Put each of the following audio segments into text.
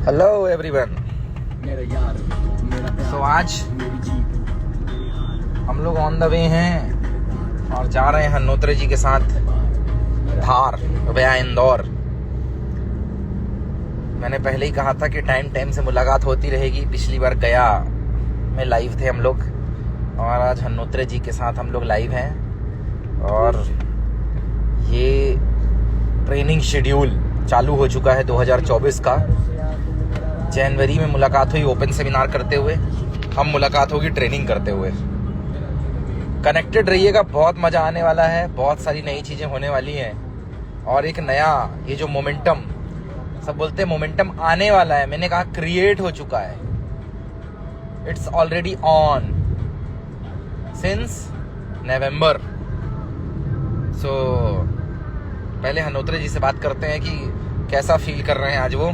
Hello everyone. सो आज हम लोग ऑन द वे हैं और जा रहे हैं हन्नोत्रे जी के साथ धार वया इंदौर। मैंने पहले ही कहा था कि टाइम से मुलाकात होती रहेगी। पिछली बार गया में लाइव थे हम लोग और आज हन्नोत्रे जी के साथ हम लोग लाइव हैं। और ये ट्रेनिंग शेड्यूल चालू हो चुका है 2024 का। जनवरी में मुलाकात हुई ओपन सेमिनार करते हुए, हम मुलाकात होगी ट्रेनिंग करते हुए। कनेक्टेड रहिएगा, बहुत मजा आने वाला है, बहुत सारी नई चीजें होने वाली हैं और एक नया ये जो मोमेंटम, सब बोलते हैं मोमेंटम आने वाला है, मैंने कहा क्रिएट हो चुका है। इट्स ऑलरेडी ऑन सिंस नवंबर। सो पहले हन्नोत्रे जी से बात करते हैं कि कैसा फील कर रहे हैं आज वो।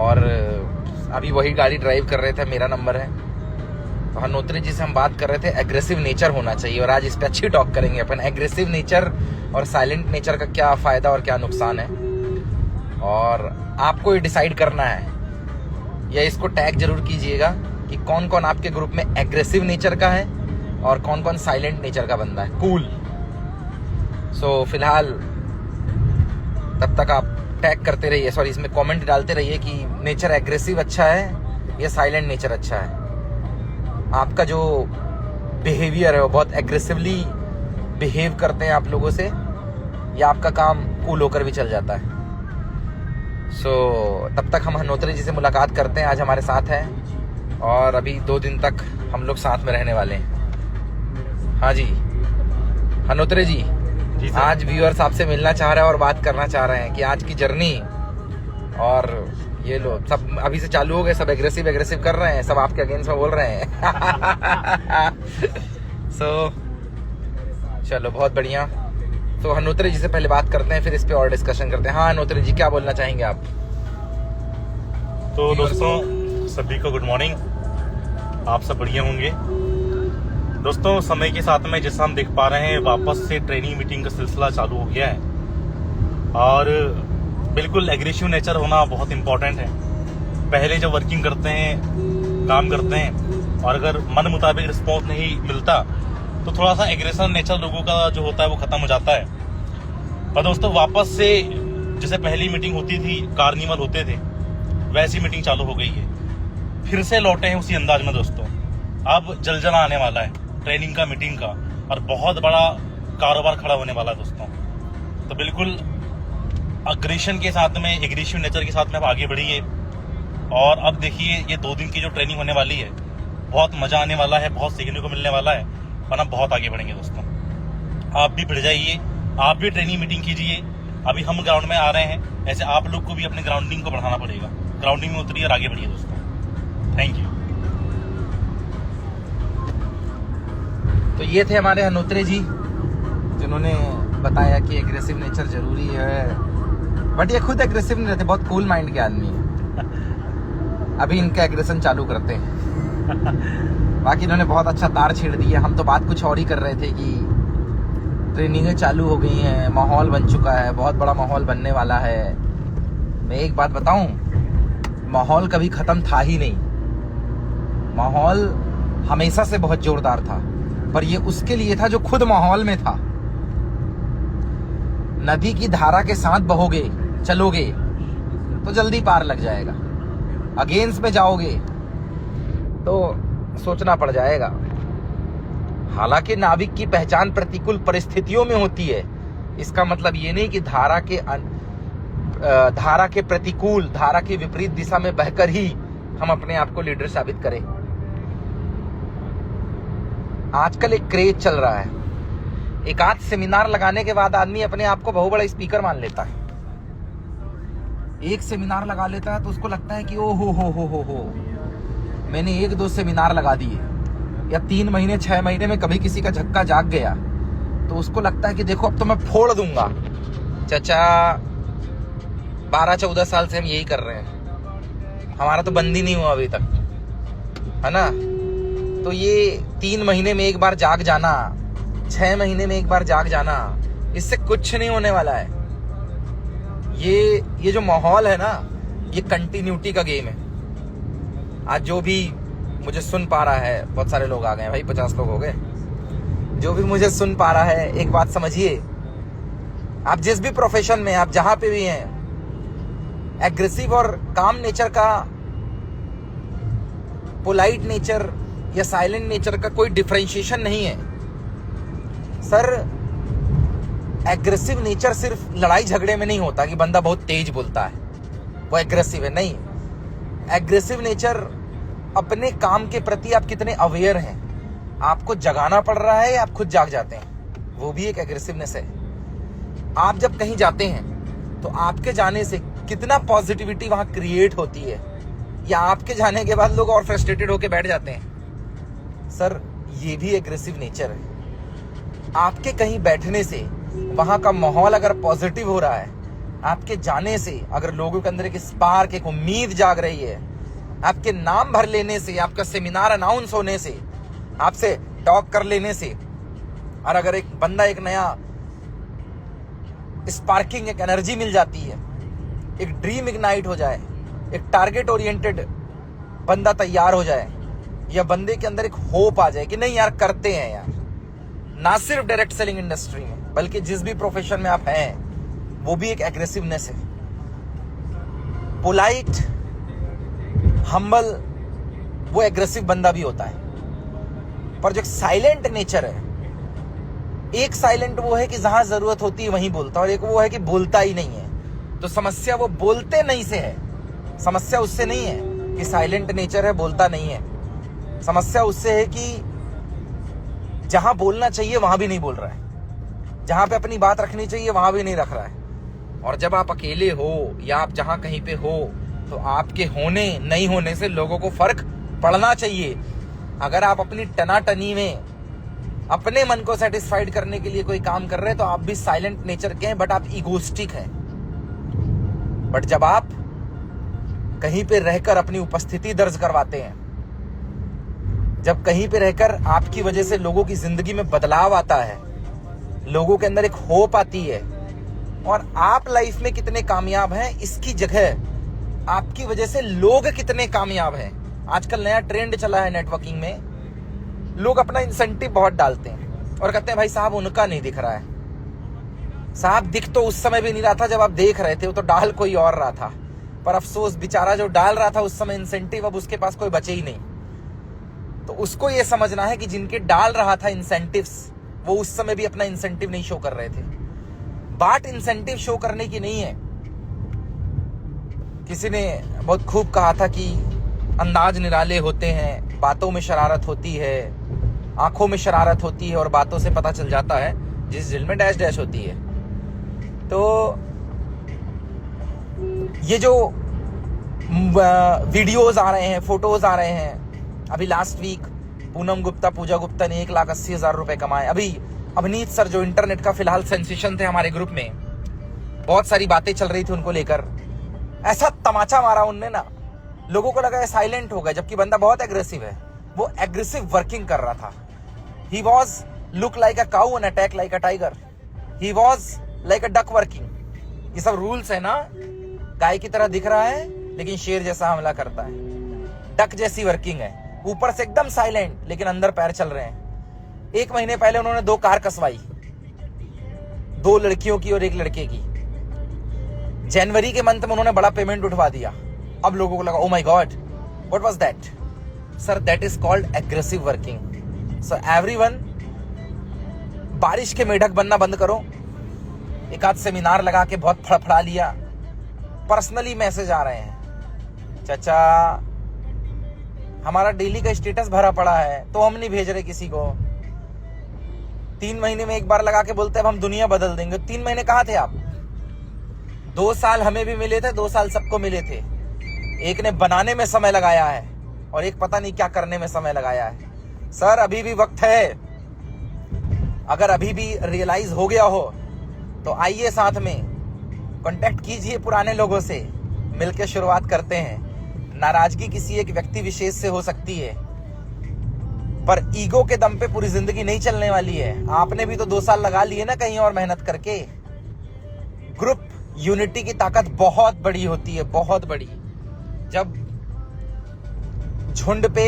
और अभी वही गाड़ी ड्राइव कर रहे थे, मेरा नंबर है। तो हन्नोत्रे जी से हम बात कर रहे थे एग्रेसिव नेचर होना चाहिए और आज इस पे अच्छी टॉक करेंगे अपन। एग्रेसिव नेचर और साइलेंट नेचर का क्या फायदा और क्या नुकसान है, और आपको ये डिसाइड करना है या इसको टैग जरूर कीजिएगा कि कौन कौन आपके ग्रुप में एग्रेसिव नेचर का है और कौन कौन साइलेंट नेचर का बंदा है, कूल। सो फिलहाल तब तक आप टैग करते रहिए, सॉरी इसमें कमेंट डालते रहिए कि नेचर एग्रेसिव अच्छा है या साइलेंट नेचर अच्छा है। आपका जो बिहेवियर है वो बहुत एग्रेसिवली बिहेव करते हैं आप लोगों से, या आपका काम कूल होकर भी चल जाता है। सो तब तक हम हन्नोत्रे जी से मुलाकात करते हैं। आज हमारे साथ है और अभी 2 दिन तक हम लोग साथ में रहने वाले हैं। हाँ जी हन्नोत्रे जी, आज व्यूअर्स आपसे मिलना चाह रहे हैं और बात करना चाह रहे हैं कि आज की जर्नी, और ये लो सब अभी से चालू हो गए, सब एग्रेसिव कर रहे हैं, सब आपके अगेंस्ट में बोल रहे हैं। सो चलो बहुत बढ़िया। तो हन्नोत्रे जी से पहले बात करते हैं, फिर इस पे और डिस्कशन करते हैं। हाँ हन्नोत्रे जी, क्या बोलना चाहेंगे आप? तो दोस्तों सभी को गुड मॉर्निंग। आप सब बढ़िया होंगे दोस्तों। समय के साथ में जैसा हम देख पा रहे हैं, वापस से ट्रेनिंग मीटिंग का सिलसिला चालू हो गया है और बिल्कुल एग्रेसिव नेचर होना बहुत इम्पोर्टेंट है। पहले जब वर्किंग करते हैं, काम करते हैं और अगर मन मुताबिक रिस्पॉन्स नहीं मिलता तो थोड़ा सा एग्रेसिव नेचर लोगों का जो होता है वो खत्म हो जाता है। पर दोस्तों वापस से जैसे पहली मीटिंग होती थी, कार्निवल होते थे, वैसी मीटिंग चालू हो गई है। फिर से लौटे हैं उसी अंदाज में दोस्तों। अब जलजला आने वाला है ट्रेनिंग का, मीटिंग का, और बहुत बड़ा कारोबार खड़ा होने वाला है दोस्तों। तो बिल्कुल अग्रेशन के साथ में, एग्रेसिव नेचर के साथ में आप आगे बढ़िए। और अब देखिए ये 2 दिन की जो ट्रेनिंग होने वाली है, बहुत मजा आने वाला है, बहुत सीखने को मिलने वाला है और आप बहुत आगे बढ़ेंगे दोस्तों। आप भी बढ़ जाइए, आप भी ट्रेनिंग मीटिंग कीजिए। अभी हम ग्राउंड में आ रहे हैं, ऐसे आप लोग को भी अपने ग्राउंडिंग को बढ़ाना पड़ेगा। ग्राउंडिंग में उतरिए और आगे बढ़िए दोस्तों। Thank you. तो ये थे हमारे हन्नोत्रे जी, जिन्होंने बताया कि एग्रेसिव नेचर जरूरी है, बट ये खुद एग्रेसिव नहीं रहते, बहुत कूल माइंड के आदमी है। अभी इनका एग्रेशन चालू करते हैं। बाकी इन्होंने बहुत अच्छा तार छेड़ दिया। हम तो बात कुछ और ही कर रहे थे कि ट्रेनिंगें चालू हो गई हैं, माहौल बन चुका है, बहुत बड़ा माहौल बनने वाला है। मैं एक बात बताऊं, माहौल कभी खत्म था ही नहीं। माहौल हमेशा से बहुत जोरदार था, पर ये उसके लिए था जो खुद माहौल में था। नदी की धारा के साथ बहोगे, चलोगे तो जल्दी पार लग जाएगा। अगेंस्ट में जाओगे तो सोचना पड़ जाएगा। हालांकि नाविक की पहचान प्रतिकूल परिस्थितियों में होती है। इसका मतलब ये नहीं कि धारा के प्रतिकूल, धारा के विपरीत दिशा में बहकर ही हम अपने आप को लीडर साबित करें। आजकल एक क्रेज चल रहा है, एक आध सेमिनार लगाने के बाद आदमी अपने आप को बहुत बड़ा स्पीकर मान लेता है। एक सेमिनार लगा लेता है तो उसको लगता है कि ओ हो मैंने 1-2 सेमिनार लगा दिए, या 3 महीने 6 महीने में कभी किसी का झक्का जाग गया तो उसको लगता है कि देखो अब तो मैं फोड़ दूंगा। चाचा 12-14 साल से हम यही कर रहे हैं, हमारा तो बंद ही नहीं हुआ अभी तक, है ना। तो ये 3 महीने में एक बार जाग जाना, 6 महीने में एक बार जाग जाना, इससे कुछ नहीं होने वाला है। ये जो माहौल है ना, ये कंटिन्यूटी का गेम है। आज जो भी मुझे सुन पा रहा है, बहुत सारे लोग आ गए भाई, 50 लोग हो गए। जो भी मुझे सुन पा रहा है, एक बात समझिए, आप जिस भी प्रोफेशन में, आप जहां पे भी हैं, एग्रेसिव और काम नेचर का, पोलाइट नेचर या साइलेंट नेचर का कोई डिफरेंशिएशन नहीं है सर। एग्रेसिव नेचर सिर्फ लड़ाई झगड़े में नहीं होता कि बंदा बहुत तेज बोलता है वो एग्रेसिव है, नहीं। एग्रेसिव नेचर अपने काम के प्रति आप कितने अवेयर हैं, आपको जगाना पड़ रहा है या आप खुद जाग जाते हैं, वो भी एक एग्रेसिवनेस है। आप जब कहीं जाते हैं तो आपके जाने से कितना पॉजिटिविटी वहां क्रिएट होती है, या आपके जाने के बाद लोग और फ्रस्ट्रेटेड होकर बैठ जाते हैं सर, ये भी एग्रेसिव नेचर है। आपके कहीं बैठने से वहां का माहौल अगर पॉजिटिव हो रहा है, आपके जाने से अगर लोगों के अंदर एक स्पार्क, एक उम्मीद जाग रही है, आपके नाम भर लेने से, आपका सेमिनार अनाउंस होने से, आपसे टॉक कर लेने से, और अगर एक बंदा एक नया स्पार्किंग, एक एनर्जी मिल जाती है, एक ड्रीम इग्नाइट हो जाए, एक टारगेट ओरिएंटेड बंदा तैयार हो जाए, या बंदे के अंदर एक होप आ जाए कि नहीं यार करते हैं यार, ना सिर्फ डायरेक्ट सेलिंग इंडस्ट्री में बल्कि जिस भी प्रोफेशन में आप हैं, वो भी एक एग्रेसिवनेस है। पोलाइट, हम्बल, वो एग्रेसिव बंदा भी होता है। पर जो साइलेंट नेचर है, एक साइलेंट वो है कि जहां जरूरत होती है वहीं बोलता है, और एक वो है कि बोलता ही नहीं है। तो समस्या वो बोलते नहीं से है, समस्या उससे नहीं है कि साइलेंट नेचर है, बोलता नहीं है। समस्या उससे है कि जहां बोलना चाहिए वहां भी नहीं बोल रहा है, जहां पे अपनी बात रखनी चाहिए वहां भी नहीं रख रहा है। और जब आप अकेले हो या आप जहां कहीं पे हो, तो आपके होने नहीं होने से लोगों को फर्क पड़ना चाहिए। अगर आप अपनी टनाटनी में अपने मन को सेटिस्फाइड करने के लिए कोई काम कर रहे हैं, तो आप भी साइलेंट नेचर के हैं, बट आप इगोस्टिक हैं। बट जब आप कहीं पे रहकर अपनी उपस्थिति दर्ज करवाते हैं, जब कहीं पे रहकर आपकी वजह से लोगों की जिंदगी में बदलाव आता है, लोगों के अंदर एक होप आती है, और आप लाइफ में कितने कामयाब हैं, इसकी जगह आपकी वजह से लोग कितने कामयाब हैं। आजकल नया ट्रेंड चला है नेटवर्किंग में, लोग अपना इंसेंटिव बहुत डालते हैं और कहते हैं भाई साहब उनका नहीं दिख रहा है। साहब दिख तो उस समय भी नहीं रहा था जब आप देख रहे थे, वो तो डाल कोई और रहा था, पर अफसोस बेचारा जो डाल रहा था उस समय इंसेंटिव, अब उसके पास कोई बचे ही नहीं। तो उसको ये समझना है कि जिनके डाल रहा था इंसेंटिव्स, वो उस समय भी अपना इंसेंटिव नहीं शो कर रहे थे। बात इंसेंटिव शो करने की नहीं है। किसी ने बहुत खूब कहा था कि अंदाज निराले होते हैं, बातों में शरारत होती है, आंखों में शरारत होती है, और बातों से पता चल जाता है जिस दिल में डैश डैश होती है। तो ये जो वीडियोस आ रहे हैं, फोटोज आ रहे हैं, अभी लास्ट वीक पूनम गुप्ता, पूजा गुप्ता ने 1,80,000 रुपए कमाए। अभी अवनीत सर जो इंटरनेट का फिलहाल सेंसेशन थे हमारे ग्रुप में, बहुत सारी बातें चल रही थी उनको लेकर, ऐसा तमाचा मारा उनने ना, लोगों को लगा है साइलेंट हो गए, जबकि बंदा बहुत एग्रेसिव है। वो एग्रेसिव वर्किंग कर रहा था। He was look like a cow and attack like a tiger. He was like a duck working. ये सब रूल्स है ना, गाय की तरह दिख रहा है लेकिन शेर जैसा हमला करता है, डक जैसी वर्किंग है, ऊपर से एकदम साइलेंट लेकिन अंदर पैर चल रहे हैं। 1 महीने पहले उन्होंने 2 कार कसवाई, 2 लड़कियों की और 1 लड़के की। जनवरी के मंथ में उन्होंने बड़ा पेमेंट उठवा दिया। अब लोगों को लगा oh my God what was that? Sir that is called aggressive working. So everyone, बारिश के मेढक बनना बंद करो। एक आध सेमिनार लगा के बहुत फड़फड़ा लिया, पर्सनली मैसेज आ रहे हैं, चाचा हमारा डेली का स्टेटस भरा पड़ा है तो हम नहीं भेज रहे किसी को। 3 महीने में एक बार लगा के बोलते हैं अब हम दुनिया बदल देंगे। 3 महीने कहाँ थे आप? 2 साल हमें भी मिले थे, 2 साल सबको मिले थे। एक ने बनाने में समय लगाया है और एक पता नहीं क्या करने में समय लगाया है। सर अभी भी वक्त है, अगर अभी भी रियलाइज हो गया हो तो आइए साथ में कांटेक्ट कीजिए पुराने लोगों से, मिलकर शुरुआत करते हैं। नाराजगी किसी एक व्यक्ति विशेष से हो सकती है, पर ईगो के दम पे पूरी जिंदगी नहीं चलने वाली है। आपने भी तो 2 साल लगा लिए ना कहीं और मेहनत करके। ग्रुप यूनिटी की ताकत बहुत बड़ी होती है, बहुत बड़ी। जब झुंड पे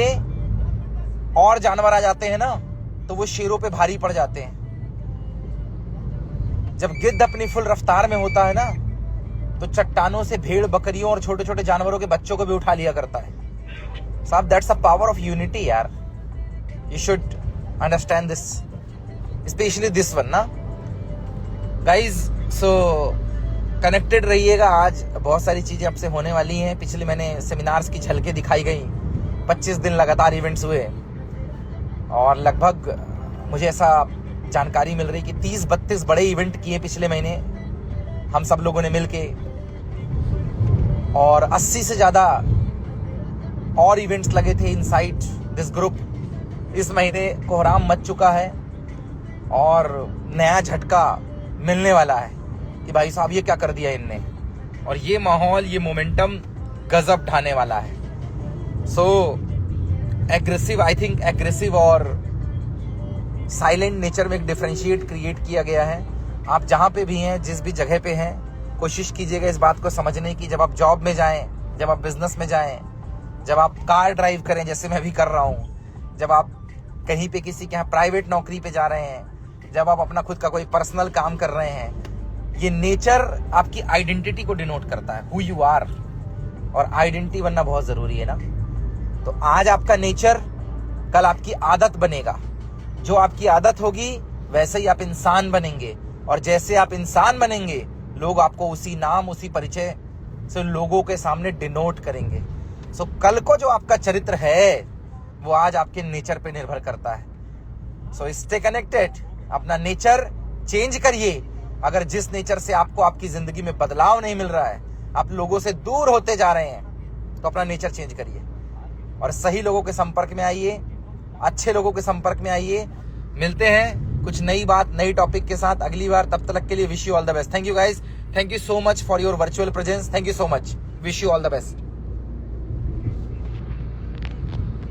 और जानवर आ जाते हैं ना तो वो शेरों पे भारी पड़ जाते हैं। जब गिद्ध अपनी फुल रफ्तार में होता है ना तो चट्टानों से भेड़ बकरियों और छोटे छोटे जानवरों के बच्चों को भी उठा लिया करता है। साहब that's a power of unity यार, you should understand this, specially this one ना गाइज। सो कनेक्टेड रहिएगा, आज बहुत सारी चीजें आपसे होने वाली हैं। पिछले मैंने सेमिनार्स की झलकें दिखाई गई, 25 दिन लगातार इवेंट्स हुए और लगभग मुझे ऐसा जानकारी मिल रही कि 30-32 बड़े इवेंट किए पिछले महीने हम सब लोगों ने मिलके, और 80 से ज्यादा और इवेंट्स लगे थे इनसाइड दिस ग्रुप। इस महीने कोहराम मच चुका है और नया झटका मिलने वाला है कि भाई साहब ये क्या कर दिया इनने, और ये माहौल, ये मोमेंटम गजब ढाने वाला है। सो एग्रेसिव, आई थिंक एग्रेसिव और साइलेंट नेचर में एक डिफरेंशिएट क्रिएट किया गया है। आप जहां पे भी हैं, जिस भी जगह पे हैं, कोशिश कीजिएगा इस बात को समझने की, जब आप जॉब में जाएं, जब आप बिजनेस में जाएं, जब आप कार ड्राइव करें जैसे मैं भी कर रहा हूं, जब आप कहीं पे किसी के यहाँ प्राइवेट नौकरी पे जा रहे हैं, जब आप अपना खुद का कोई पर्सनल काम कर रहे हैं, ये नेचर आपकी आइडेंटिटी को डिनोट करता है, हु यू आर, और आइडेंटिटी बनना बहुत जरूरी है ना। तो आज आपका नेचर कल आपकी आदत बनेगा, जो आपकी आदत होगी वैसे ही आप इंसान बनेंगे, और जैसे आप इंसान बनेंगे लोग आपको उसी नाम, उसी परिचय से लोगों के सामने डिनोट करेंगे। सो कल को जो आपका चरित्र है वो आज आपके नेचर पे निर्भर करता है। सो स्टे कनेक्टेड, अपना नेचर चेंज करिए। अगर जिस नेचर से आपको आपकी जिंदगी में बदलाव नहीं मिल रहा है, आप लोगों से दूर होते जा रहे हैं, तो अपना नेचर चेंज करिए और सही लोगों के संपर्क में आइए, अच्छे लोगों के संपर्क में आइए। मिलते हैं कुछ नई बात, नई टॉपिक के साथ अगली बार। तब तक के लिए wish you all the best. Thank you guys, thank you so much for your virtual presence, thank you so much, wish you all the best.